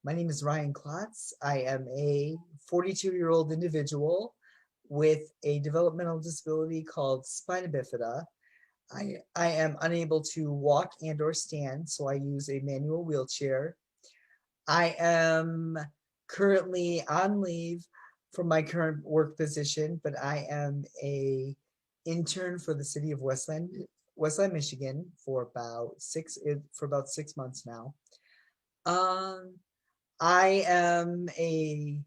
My name is Ryan Klotz. I am a 42-year-old individual with a developmental disability called spina bifida. I am unable to walk and or stand, so I use a manual wheelchair. I am currently on leave from my current work position, but I am a intern for the City of Westland, Michigan for about 6 months now. Um, I am a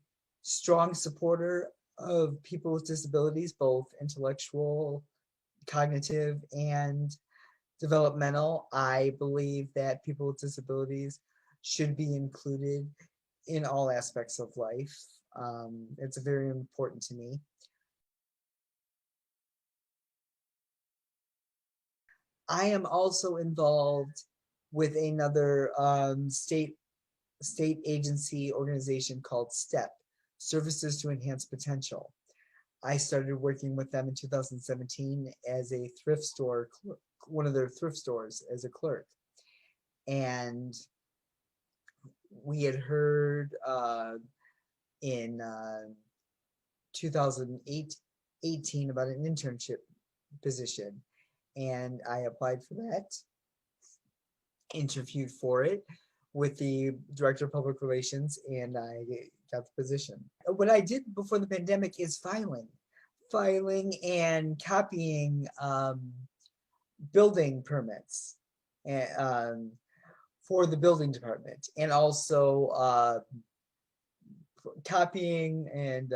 strong supporter of people with disabilities, both intellectual, cognitive, and developmental. I believe that people with disabilities should be included in all aspects of life. It's very important to me. I am also involved with another state agency organization called STEP, Services to Enhance Potential. I started working with them in 2017 as a thrift store, one of their thrift stores as a clerk. And we had heard in 2018 about an internship position. And I applied for that, interviewed for it with the director of public relations, and I got the position. What I did before the pandemic is filing and copying building permits and, for the building department, and also copying and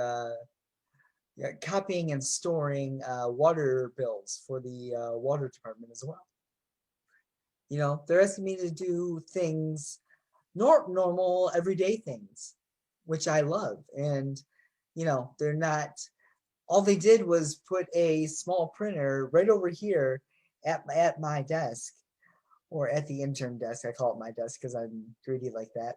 yeah, copying and storing water bills for the water department as well. They're asking me to do things, normal, everyday things, which I love. And, they're not, all they did was put a small printer right over here at my desk, or at the intern desk. I call it my desk because I'm greedy like that.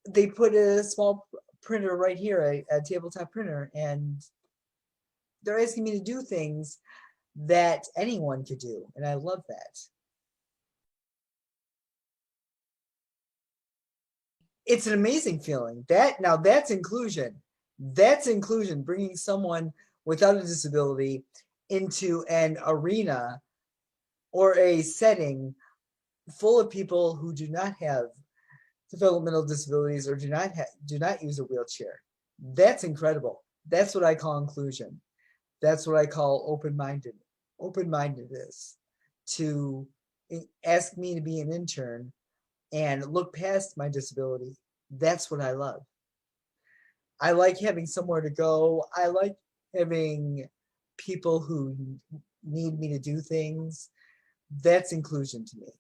They put a small printer right here, a tabletop printer, and they're asking me to do things that anyone could do. And I love that. It's an amazing feeling. That's inclusion. That's inclusion, bringing someone without a disability into an arena or a setting full of people who do not have developmental disabilities or do not use a wheelchair. That's incredible. That's what I call inclusion. That's what I call open-mindedness, to ask me to be an intern and look past my disability. That's what I love. I like having somewhere to go. I like having people who need me to do things. That's inclusion to me.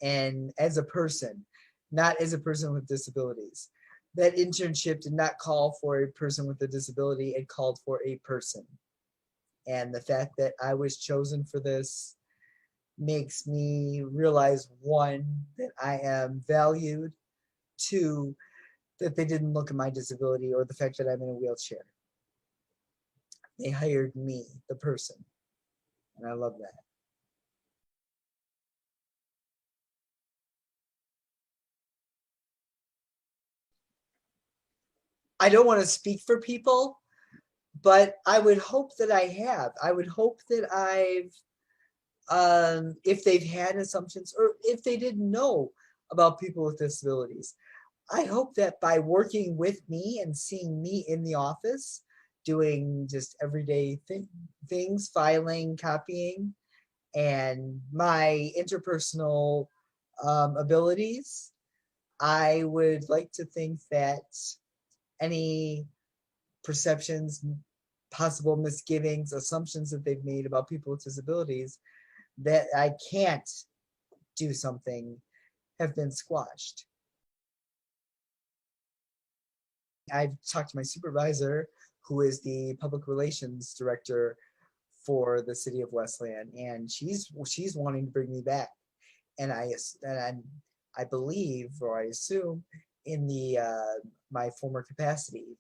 And as a person, not as a person with disabilities. That internship did not call for a person with a disability, it called for a person. And the fact that I was chosen for this makes me realize, one, that I am valued, two, that they didn't look at my disability or the fact that I'm in a wheelchair. They hired me, the person, and I love that. I don't want to speak for people, but I would hope that I have. I would hope that I've, if they've had assumptions or if they didn't know about people with disabilities, I hope that by working with me and seeing me in the office doing just everyday things, filing, copying, and my interpersonal abilities, I would like to think that any perceptions, possible misgivings, assumptions that they've made about people with disabilities that I can't do something have been squashed. I've talked to my supervisor, who is the public relations director for the City of Westland, and she's wanting to bring me back. And I believe, or I assume, in the my former capacity.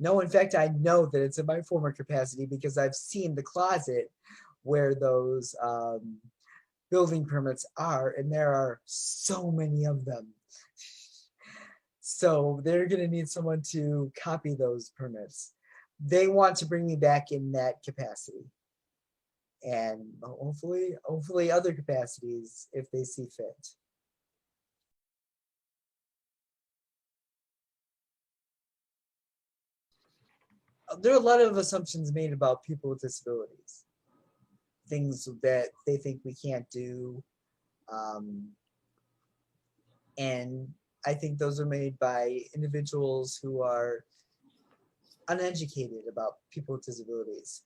No, in fact, I know that it's in my former capacity because I've seen the closet where those building permits are, and there are so many of them. So they're going to need someone to copy those permits. They want to bring me back in that capacity, and hopefully other capacities if they see fit. There are a lot of assumptions made about people with disabilities, things that they think we can't do, um, and I think those are made by individuals who are uneducated about people with disabilities.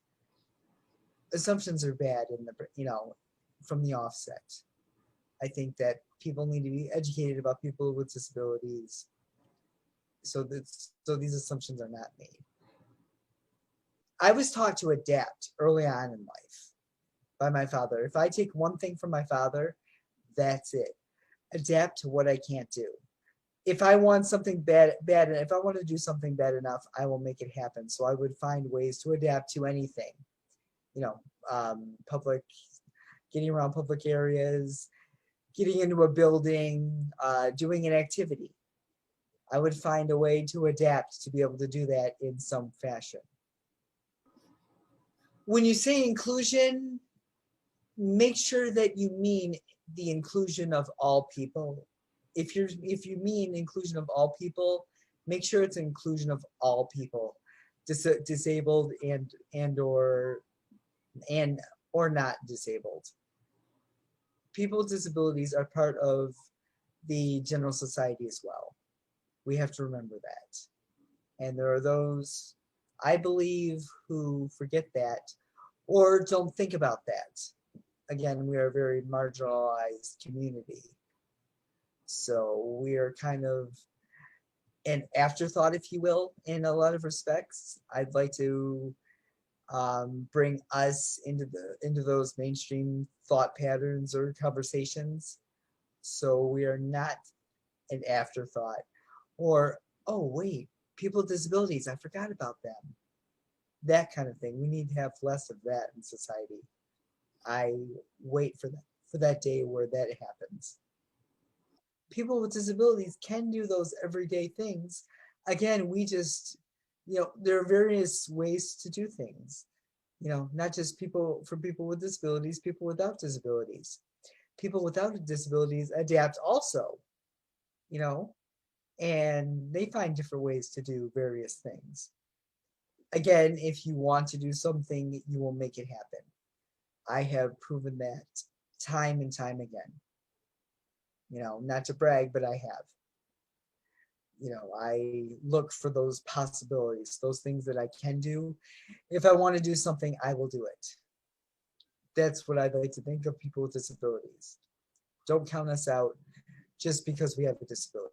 Assumptions are bad in the from the offset. I think that people need to be educated about people with disabilities, so these assumptions are not made. I was taught to adapt early on in life by my father. If I take one thing from my father, that's it. Adapt to what I can't do. If I want something bad, and if I want to do something bad enough, I will make it happen. So I would find ways to adapt to anything. You know, public, getting around public areas, getting into a building, doing an activity. I would find a way to adapt to be able to do that in some fashion. When you say inclusion, make sure that you mean the inclusion of all people. If you mean inclusion of all people, make sure it's inclusion of all people, disabled and or not disabled. People with disabilities are part of the general society as well. We have to remember that. And there are those, I believe, who forget that or don't think about that. Again, we are a very marginalized community. So we are kind of an afterthought, if you will, in a lot of respects. I'd like to bring us into those mainstream thought patterns or conversations, so we are not an afterthought. Or, oh wait, people with disabilities, I forgot about them. That kind of thing. We need to have less of that in society. I wait for that day where that happens. People with disabilities can do those everyday things. Again, we just, there are various ways to do things. Not just for people with disabilities, people without disabilities. People without disabilities adapt also, you know, and they find different ways to do various things. Again, if you want to do something, you will make it happen. I have proven that time and time again. Not to brag, but I have. I look for those possibilities, those things that I can do. If I want to do something, I will do it. That's what I'd like to think of people with disabilities. Don't count us out just because we have a disability.